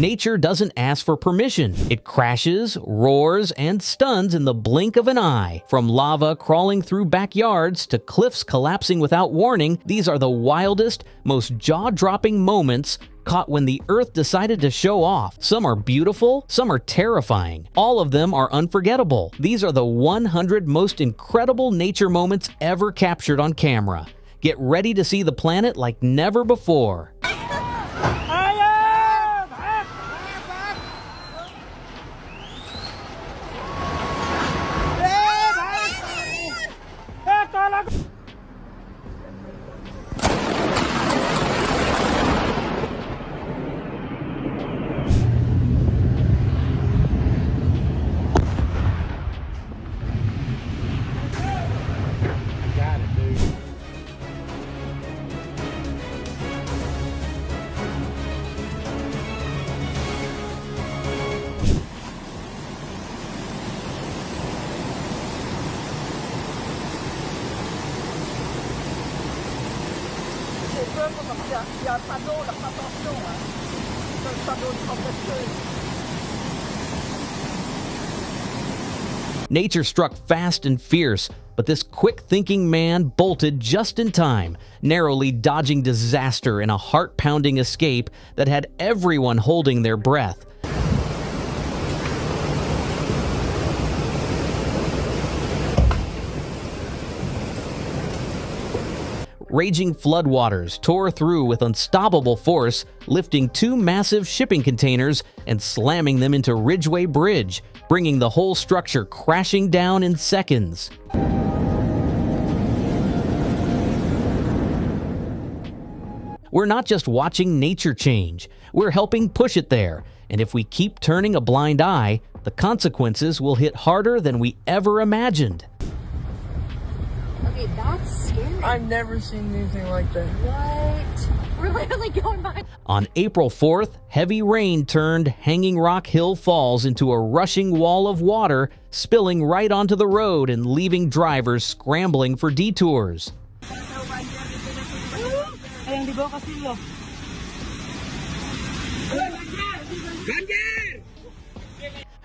Nature doesn't ask for permission. It crashes, roars, and stuns in the blink of an eye. From lava crawling through backyards to cliffs collapsing without warning, these are the wildest, most jaw-dropping moments caught when the Earth decided to show off. Some are beautiful, some are terrifying. All of them are unforgettable. These are the 100 most incredible nature moments ever captured on camera. Get ready to see the planet like never before. Nature struck fast and fierce, but this quick-thinking man bolted just in time, narrowly dodging disaster in a heart-pounding escape that had everyone holding their breath. Raging floodwaters tore through with unstoppable force, lifting two massive shipping containers and slamming them into Ridgeway Bridge, bringing the whole structure crashing down in seconds. We're not just watching nature change, we're helping push it there, and if we keep turning a blind eye, the consequences will hit harder than we ever imagined. Okay, that's scary. I've never seen anything like that. What? We're literally going by. On April 4th, heavy rain turned Hanging Rock Hill Falls into a rushing wall of water, spilling right onto the road and leaving drivers scrambling for detours.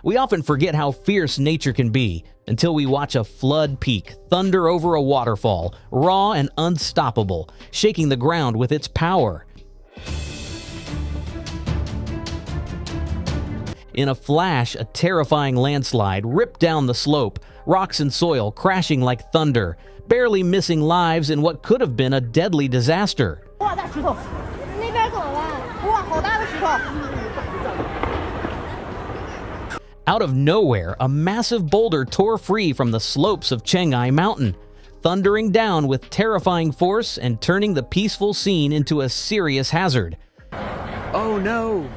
We often forget how fierce nature can be until we watch a flood peak thunder over a waterfall, raw and unstoppable, shaking the ground with its power. In a flash, a terrifying landslide ripped down the slope, rocks and soil crashing like thunder, barely missing lives in what could have been a deadly disaster. Out of nowhere, a massive boulder tore free from the slopes of Chengai Mountain, thundering down with terrifying force and turning the peaceful scene into a serious hazard. Oh no!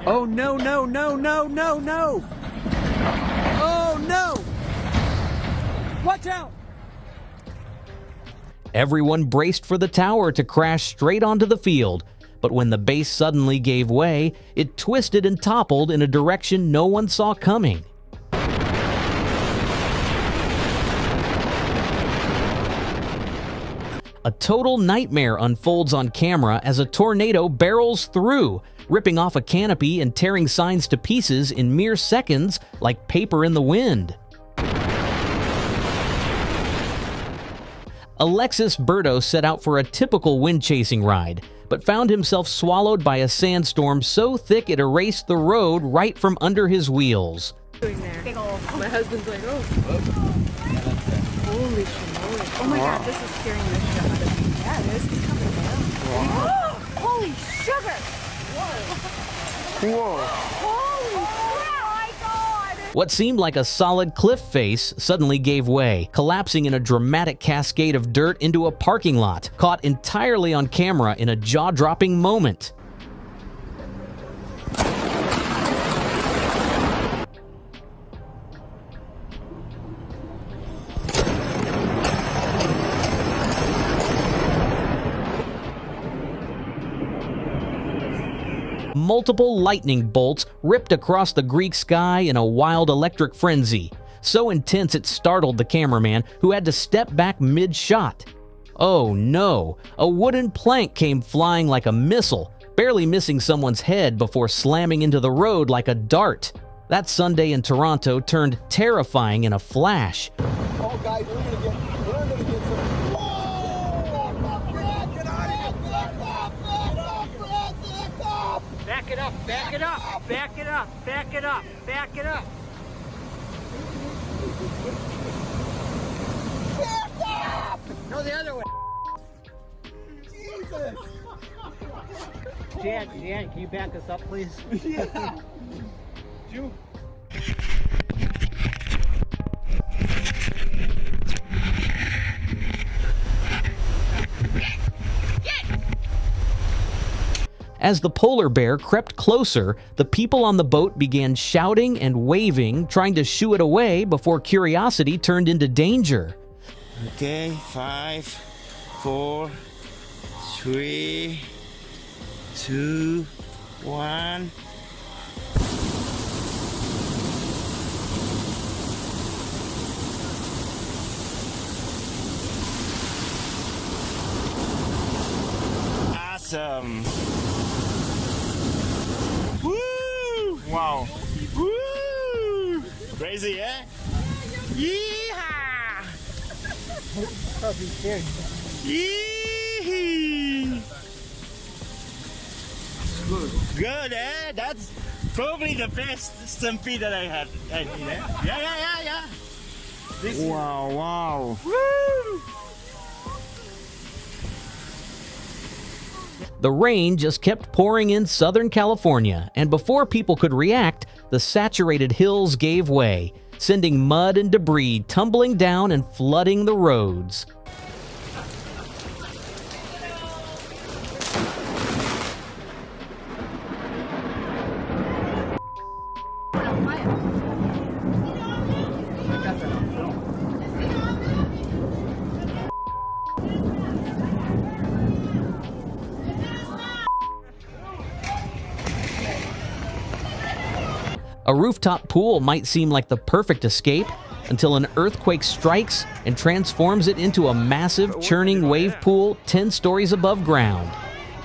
Oh no, no, no, no, no, no! Oh no! Watch out! Everyone braced for the tower to crash straight onto the field, but when the base suddenly gave way, it twisted and toppled in a direction no one saw coming. A total nightmare unfolds on camera as a tornado barrels through, ripping off a canopy and tearing signs to pieces in mere seconds like paper in the wind. Alexis Berto set out for a typical wind-chasing ride, but found himself swallowed by a sandstorm so thick it erased the road right from under his wheels. My husband's like, oh. Holy shit. Oh my god, this is scaring the shit out of me. Yeah, it is. It's coming down. Holy sugar! Whoa! Holy crap! Oh my god! What seemed like a solid cliff face suddenly gave way, collapsing in a dramatic cascade of dirt into a parking lot, caught entirely on camera in a jaw-dropping moment. Multiple lightning bolts ripped across the Greek sky in a wild electric frenzy, so intense it startled the cameraman, who had to step back mid-shot. Oh no! A wooden plank came flying like a missile, barely missing someone's head before slamming into the road like a dart. That Sunday in Toronto turned terrifying in a flash. Oh, guys, we're gonna get some. Whoa! Get out of here! Back it up, back it up, back it up, back it up, back it up. No, the other way. Jesus! Jan, can you back us up, please? Yeah! You. As the polar bear crept closer, the people on the boat began shouting and waving, trying to shoo it away before curiosity turned into danger. Okay, 5, 4, 3, 2, 1. Awesome. Woo! Wow. Woo! Crazy, eh? Yeehaw! Probably scared. Yee! Good, eh? That's probably the best stampede that I had. Yeah. Wow. Woo! The rain just kept pouring in Southern California, and before people could react, the saturated hills gave way, sending mud and debris tumbling down and flooding the roads. A rooftop pool might seem like the perfect escape until an earthquake strikes and transforms it into a massive churning wave pool 10 stories above ground.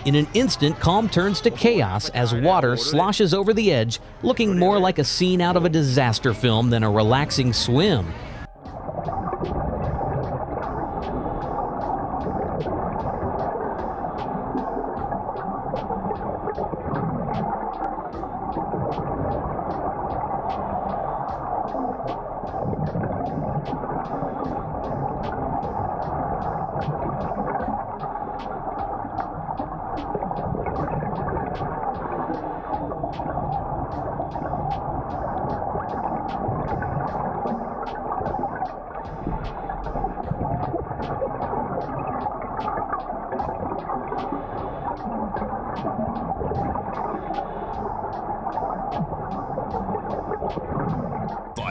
In an instant, calm turns to chaos as water sloshes over the edge, looking more like a scene out of a disaster film than a relaxing swim.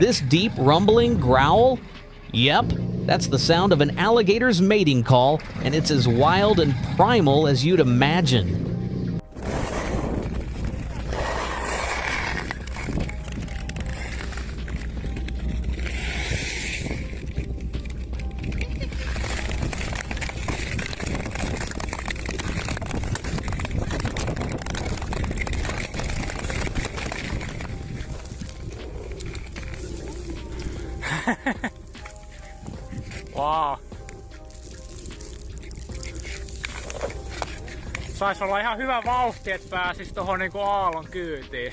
This deep rumbling growl? Yep, that's the sound of an alligator's mating call, and it's as wild and primal as you'd imagine. Wow. Sais olla ihan hyvä vauhti, että pääsis tohon niinku aallon kyytiin.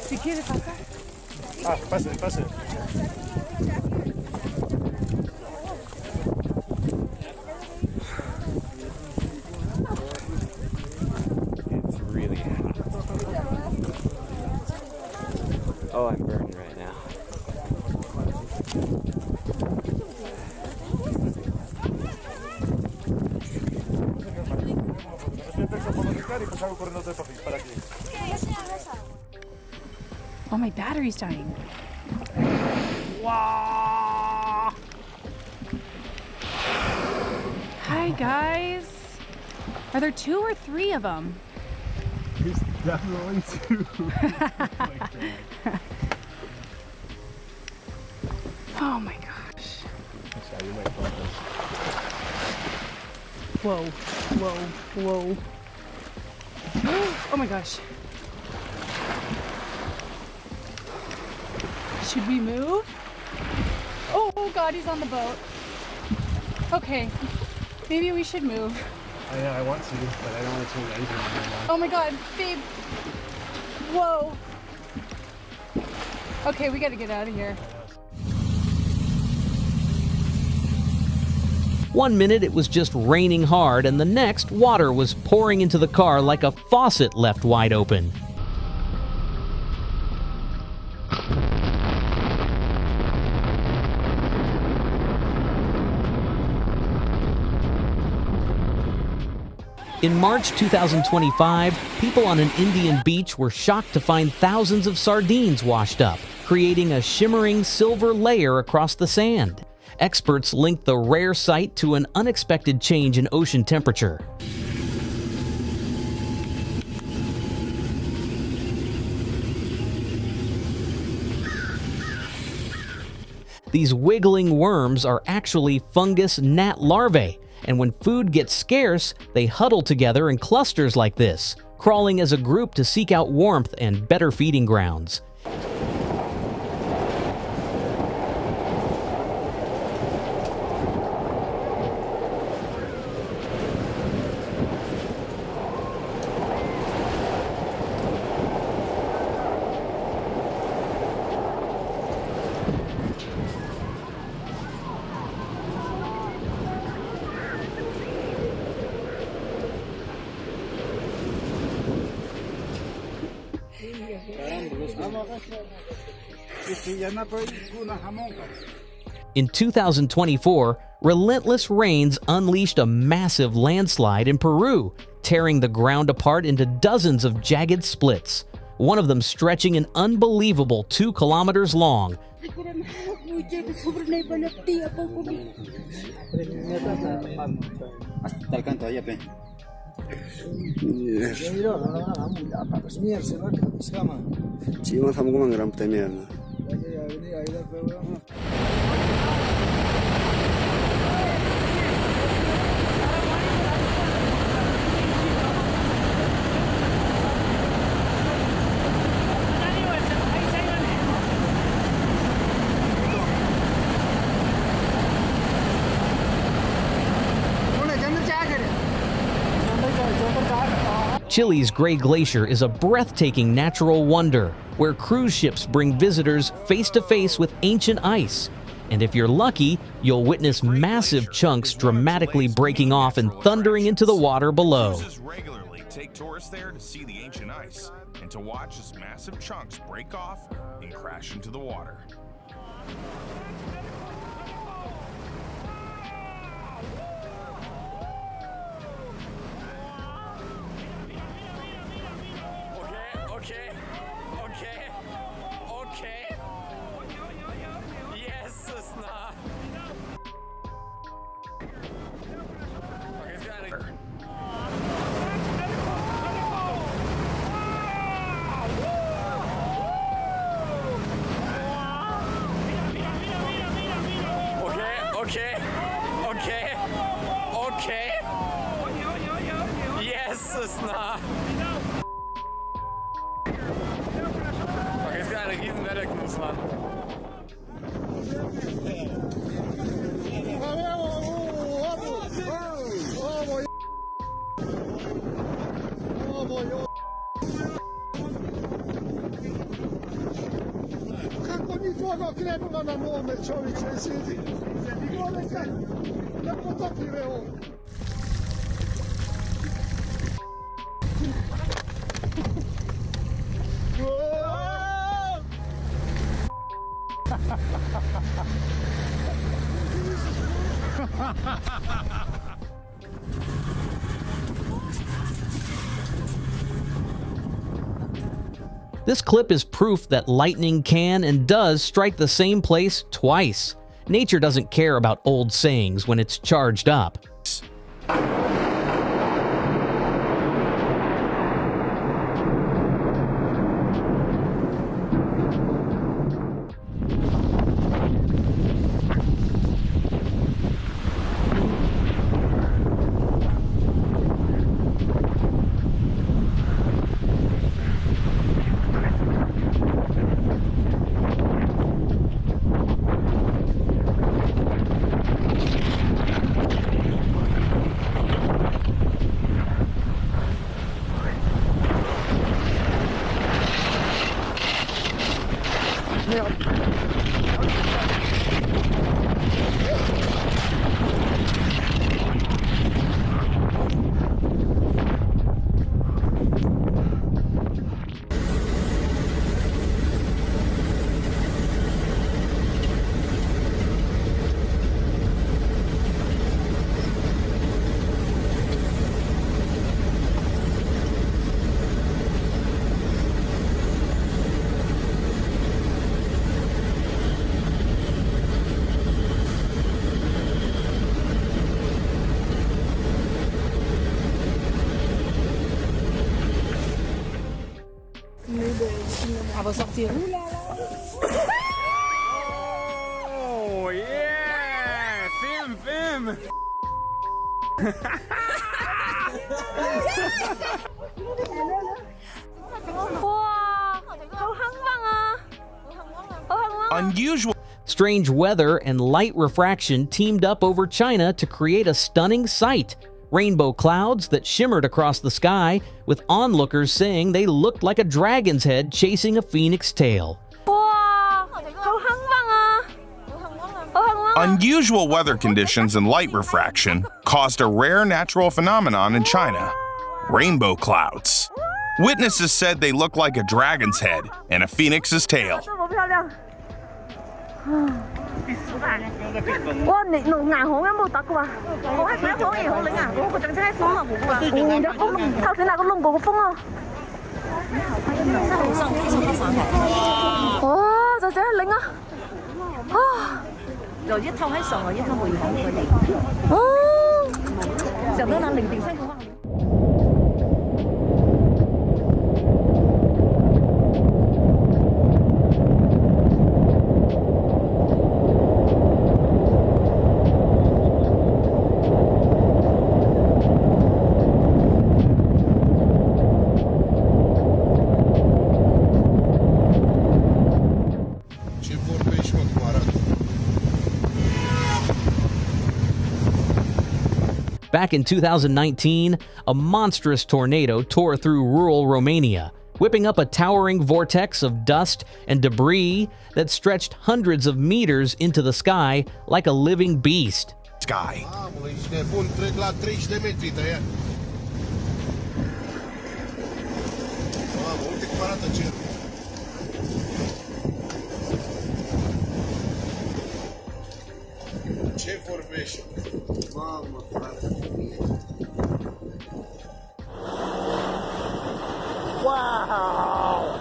Si quiere pasar. Ah, pase, pase. It's really hot. Oh, I'm burning right now. Oh, my battery's dying. Wow. Hi, guys. Are there 2 or 3 of them? There's definitely 2. Oh my gosh. Whoa, whoa, whoa. Oh my gosh. Should we move? Oh God, he's on the boat. Okay, maybe we should move. Yeah, I want to, but I don't want to turn the engine on right now. Oh my God, babe. Whoa. Okay, we gotta get out of here. 1 minute it was just raining hard, and the next, water was pouring into the car like a faucet left wide open. In March 2025, people on an Indian beach were shocked to find thousands of sardines washed up, creating a shimmering silver layer across the sand. Experts linked the rare sight to an unexpected change in ocean temperature. These wiggling worms are actually fungus gnat larvae, and when food gets scarce, they huddle together in clusters like this, crawling as a group to seek out warmth and better feeding grounds. In 2024, relentless rains unleashed a massive landslide in Peru, tearing the ground apart into dozens of jagged splits, one of them stretching an unbelievable 2 kilometers long. Chile's Great Glacier is a breathtaking natural wonder where cruise ships bring visitors face to face with ancient ice. And if you're lucky, you'll witness massive chunks dramatically breaking off and thundering into the water below. Cruises regularly take tourists there to see the ancient ice and to watch as massive chunks break off and crash into the water. Okay. Jesus, na. Okay, ist gerade ein riesen Wetterknuss, Mann. Kako mi tvoga krenula na mome, čovječe, sidi. I gore kaj, da potopive ovo. This clip is proof that lightning can and does strike the same place twice. Nature doesn't care about old sayings when it's charged up. Elle va sortir où, là? Oh yeah! Film! Unusual. Strange weather and light refraction teamed up over China to create a stunning sight. Rainbow clouds that shimmered across the sky, with onlookers saying they looked like a dragon's head chasing a phoenix tail. Unusual weather conditions and light refraction caused a rare natural phenomenon in China: rainbow clouds. Witnesses said they looked like a dragon's head and a phoenix's tail. 哇，你牙好有冇得嘅話？我係想講嘢好你牙，我個正真係風啊，冇啊，換咗風，頭先那個龍嗰個風啊。哇，就這樣領啊！啊，有一套喺上海，一套回港嗰啲。哦，就得啦，0.3個萬。Back in 2019, a monstrous tornado tore through rural Romania, whipping up a towering vortex of dust and debris that stretched hundreds of meters into the sky like a living beast. Sky. Wow!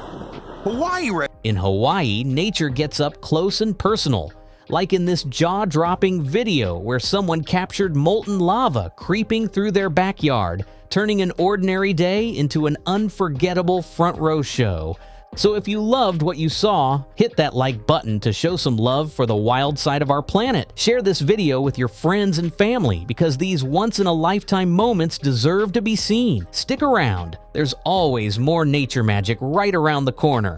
Hawaii. In Hawaii, nature gets up close and personal, like in this jaw-dropping video where someone captured molten lava creeping through their backyard, turning an ordinary day into an unforgettable front-row show. So if you loved what you saw, hit that like button to show some love for the wild side of our planet. Share this video with your friends and family because these once-in-a-lifetime moments deserve to be seen. Stick around. There's always more nature magic right around the corner.